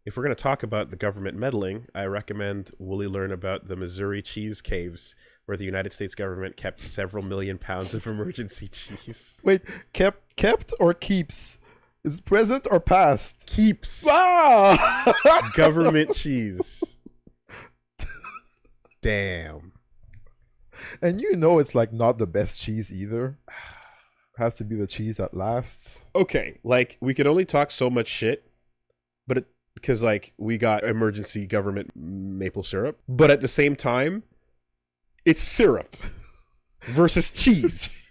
If we're going to talk about the government meddling, I recommend Wooly learn about the Missouri cheese caves, where the United States government kept several million pounds of emergency cheese. Wait, kept or keeps? Is it present or past? Keeps. Ah! Government cheese. Damn. And you know it's like not the best cheese either. Has to be the cheese that lasts. Okay, like we could only talk so much shit, but because like we got emergency government maple syrup, but at the same time, it's syrup versus cheese.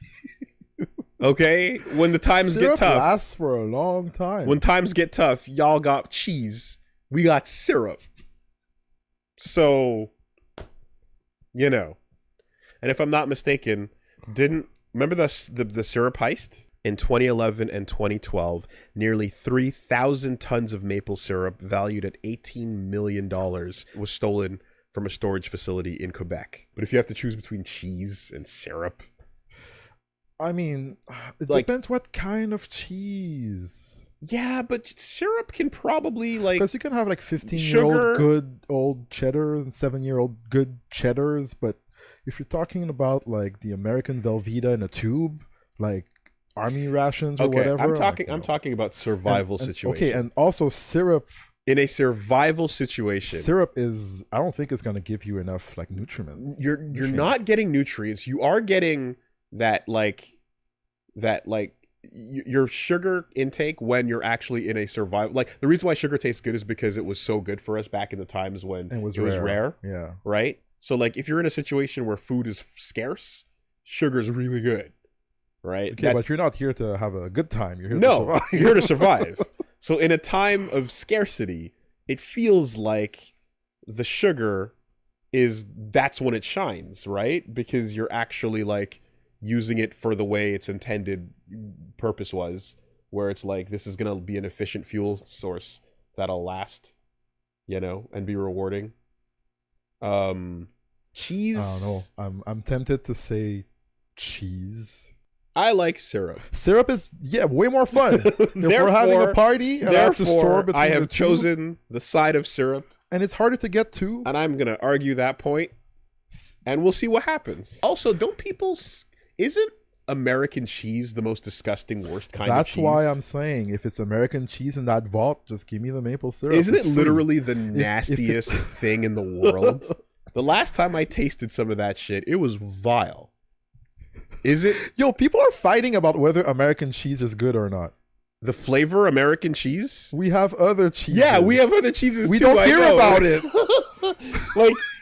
Okay, when the times Syrup get tough, lasts for a long time. when times get tough, y'all got cheese, we got syrup. So, you know, and if I'm not mistaken, remember the syrup heist? In 2011 and 2012, nearly 3,000 tons of maple syrup valued at $18 million was stolen from a storage facility in Quebec. But if you have to choose between cheese and syrup, I mean, it like, depends what kind of cheese. yeah, but syrup can probably like Because you can have like 15-year-old sugar. good old cheddar and 7-year-old good cheddars, but if you're talking about like the American Velveeta in a tube, like army rations or Okay, whatever. I'm talking. like, I'm talking about survival situation. Okay, and also syrup. In a survival situation, Syrup is. I don't think it's gonna give you enough like nutrients. you're not getting nutrients. You are getting that your sugar intake when you're actually in a survival. Like the reason why sugar tastes good is because it was so good for us back in the times when And it was rare. Yeah. Right. So like if you're in a situation where food is scarce, sugar's really good. Right. Okay, but you're not here to have a good time. You're here to No, survive. you're here to survive. So in a time of scarcity, it feels like the sugar that's when it shines, right? Because you're actually like using it for the way its intended purpose was, where it's like this is gonna be an efficient fuel source that'll last, and be rewarding. Cheese. I don't know. I'm tempted to say cheese. I like syrup. Syrup is way more fun. If we're having a party and I have to store between I have the two, chosen the side of syrup, and it's harder to get to. and I'm gonna argue that point, and we'll see what happens. Also, isn't American cheese the most disgusting, worst kind of cheese? That's why I'm saying if it's American cheese in that vault, just give me the maple syrup. Isn't It's it free. literally the nastiest thing in the world? The last time I tasted some of that shit, it was vile. Is it Yo, people are fighting about whether American cheese is good or not. the flavor American cheese? We have other cheeses. Yeah, we have other cheeses We too. don't I hear know. about it.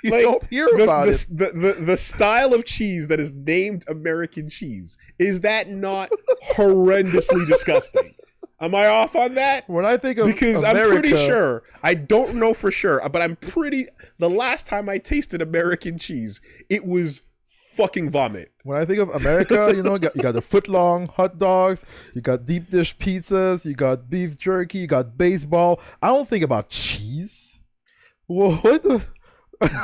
We don't hear about it. The style of cheese that is named American cheese, is that not horrendously disgusting? Am I off on that? When I think of Because America, I'm pretty sure, I don't know for sure, but the last time I tasted American cheese, it was fucking vomit. When I think of America, you got the foot-long hot dogs, you got deep dish pizzas, you got beef jerky, you got baseball. I don't think about cheese. What the?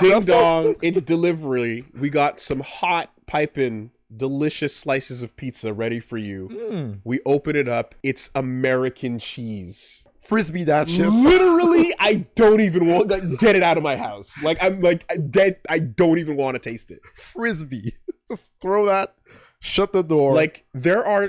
Ding dong, it's delivery. We got some hot piping delicious slices of pizza ready for you. We open it up. It's American cheese. Frisbee that shit. Literally, I don't even want get it out of my house. Like I'm like dead. I don't even want to taste it. Frisbee. Just throw that. Shut the door. Like go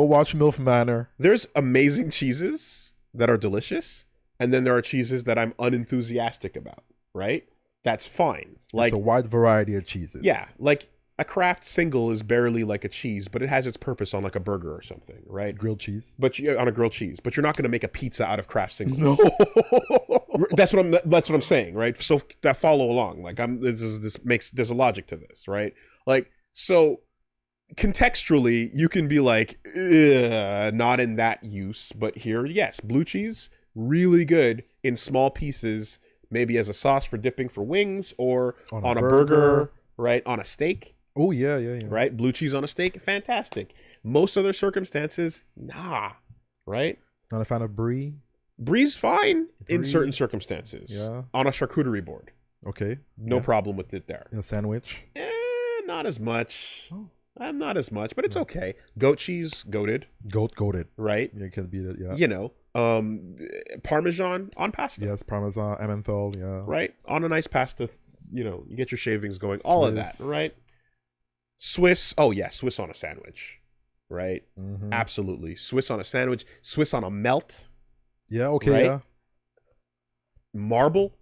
watch MILF Manor. There's amazing cheeses that are delicious, and then there are cheeses that I'm unenthusiastic about. Right? That's fine. Like it's a wide variety of cheeses. yeah, like a Kraft single is barely like a cheese, but it has its purpose on like a burger or something, right? Grilled cheese. But on a grilled cheese, but you're not going to make a pizza out of Kraft singles. No. That's what I'm saying, right? So that follow along. Like there's a logic to this, right? Like so contextually, you can be like, not in that use, but here, yes, blue cheese, really good in small pieces, maybe as a sauce for dipping for wings or on a burger, right? On a steak. Oh yeah. Right? Blue cheese on a steak, fantastic. Most other circumstances, nah. Right? Not a fan of brie. Brie's fine in Brie. certain circumstances. Yeah. On a charcuterie board. Okay. No problem with it there. In a sandwich. Not as much. Oh. I'm not as much, but it's okay. Goat cheese, goated. Goated. Right? You can beat it, yeah. You know, Parmesan on pasta. Yes, Parmesan, Emmenthal, yeah. Right? On a nice pasta, you get your shavings going. All of that, Swiss. right? Swiss. Oh, yeah. Swiss on a sandwich. Right? Mhm. Absolutely. Swiss on a sandwich. Swiss on a melt. Yeah, okay, Right? yeah. Marble.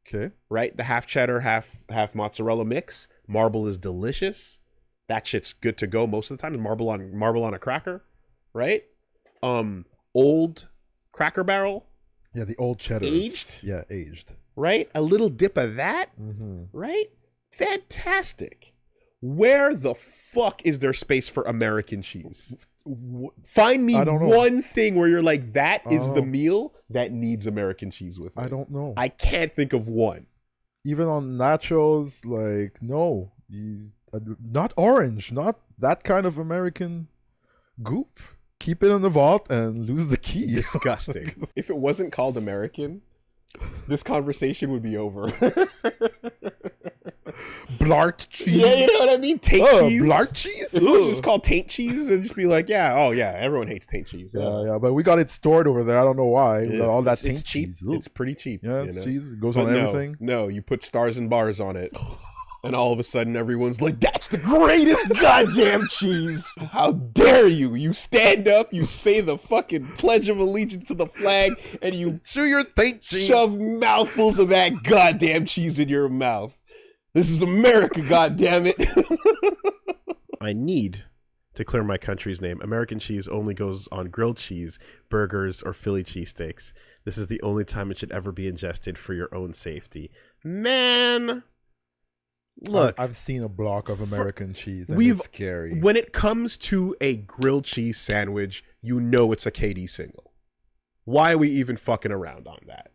Okay. Right? The half cheddar, half mozzarella mix. Marble is delicious. That shit's good to go most of the time. Marble on a cracker. Right? Old Cracker Barrel. Yeah, the old cheddars. Aged? Yeah, aged. Right? A little dip of that. Mm-hmm. Right? Fantastic. Where the fuck is there space for American cheese? Find me I don't know. one thing where you're like, that I is don't the know. meal that needs American cheese with it. I don't know. I can't think of one. Even on nachos, like, no. Not orange. Not that kind of American goop. Keep it in the vault and lose the key. Disgusting. If it wasn't called American, this conversation would be over. Blart cheese. Yeah, you know what I mean? Taint cheese. Blart cheese? If it was just called taint cheese, it'd just be like, yeah, everyone hates taint cheese. Yeah, but we got it stored over there. I don't know why. We got all that It's taint cheap. cheese. It's pretty cheap. Yeah, it's cheese. It goes But on everything. No, you put stars and bars on it. And all of a sudden everyone's like, that's the greatest goddamn cheese. How dare you? You stand up, you say the fucking Pledge of Allegiance to the flag, and you Chew your taint cheese. shove mouthfuls of that goddamn cheese in your mouth. This is America, goddammit. I need to clear my country's name. American cheese only goes on grilled cheese, burgers, or Philly cheesesteaks. This is the only time it should ever be ingested for your own safety. Man, look. I've seen a block of American cheese, and we've- it's scary. When it comes to a grilled cheese sandwich, you know it's a KD single. Why are we even fucking around on that?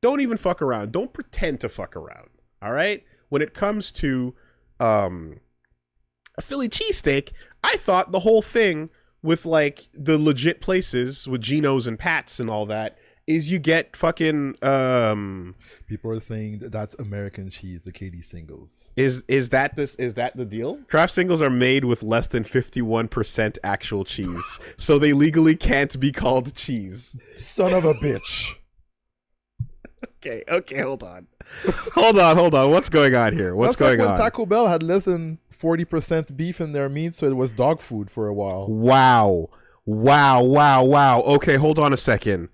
Don't even fuck around. Don't pretend to fuck around. All right? When it comes to a Philly cheesesteak, I thought the whole thing with like the legit places with Geno's and Pat's and all that is you get fucking People are saying that's American cheese, the KD singles. is that the deal? Kraft singles are made with less than 51% actual cheese, so they legally can't be called cheese. Son of a bitch. Okay, hold on. Hold on. What's going on here? What's That's going like on? when Taco Bell had less than 40% beef in their meat, so it was dog food for a while. Wow. Okay, hold on a second.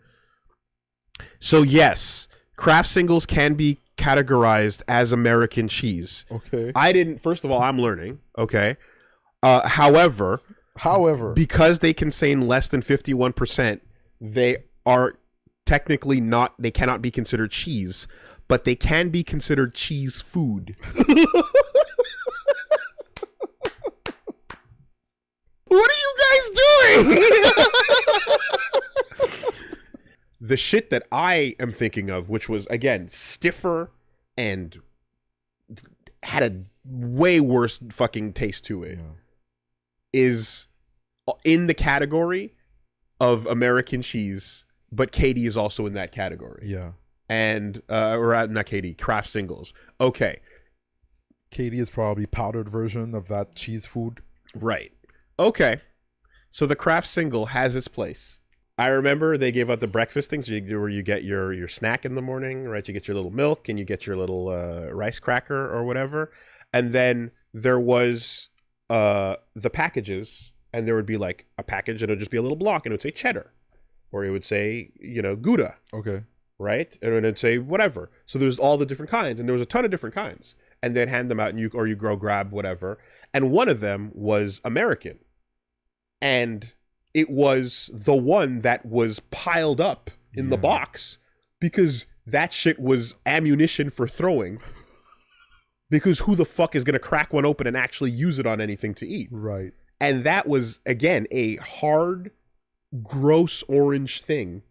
So yes, Kraft singles can be categorized as American cheese. Okay. First of all, I'm learning, okay? However, because they contain less than 51%, they are technically they cannot be considered cheese, but they can be considered cheese food. What are you guys doing? The shit that I am thinking of, which was, again, stiffer and had a way worse fucking taste to it, is in the category of American cheese, but Katie is also in that category. Yeah. And, or not Katie, Kraft singles. Okay. KD is probably powdered version of that cheese food. Right. Okay. So the Kraft single has its place. I remember they gave out the breakfast things where you get your snack in the morning, right? You get your little milk and you get your little rice cracker or whatever. And then there was the packages, and there would be like a package and it would just be a little block and it would say cheddar, or it would say, Gouda. Okay. Right? And it'd say whatever. So there's all the different kinds, and there was a ton of different kinds. And they'd hand them out, and you go grab whatever. And one of them was American. And it was the one that was piled up in the box because that shit was ammunition for throwing. Because who the fuck is going to crack one open and actually use it on anything to eat? Right. And that was, again, a hard, gross orange thing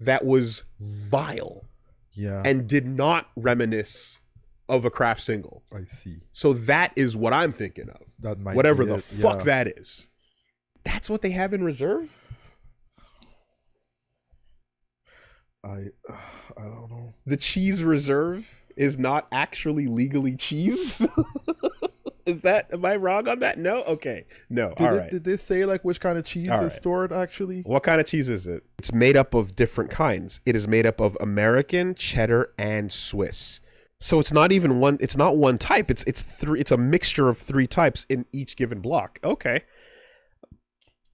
that was vile. Yeah. And did not reminisce of a Kraft single. I see. So that is what I'm thinking of. That might Whatever be the it. fuck Yeah. that is. That's what they have in reserve? I don't know. The cheese reserve is not actually legally cheese? Am I wrong on that? No? Okay. No. All right. Did they say like which kind of cheese is stored actually? What kind of cheese is it? It's made up of different kinds. It is made up of American, cheddar, and Swiss. So it's not even one. It's not one type. It's three. It's a mixture of 3 types in each given block. Okay.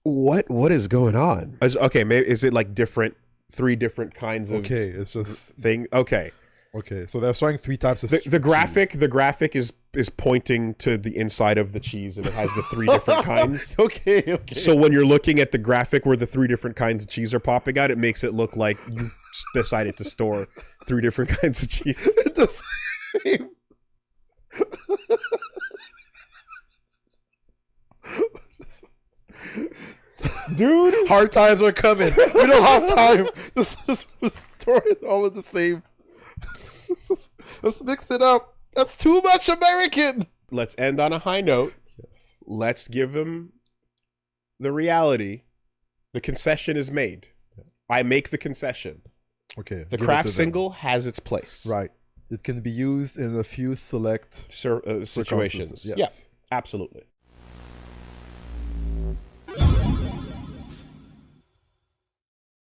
What is going on? Okay, maybe is it like 3 different kinds of? Okay, it's just thing. Okay. Okay, so they're showing 3 types of the graphic. The graphic is pointing to the inside of the cheese, and it has the 3 different kinds. Okay. So when you're looking at the graphic where the 3 different kinds of cheese are popping out, it makes it look like you've decided to store 3 different kinds of cheese. The same. Dude, hard times are coming. We don't have time. Just store it all in the same. Let's mix it up. That's too much American. Let's end on a high note. Yes. Let's give them the reality. The concession is made. I make the concession. Okay. The craft single has its place. Right. It can be used in a few select situations. Yes. Yeah, absolutely.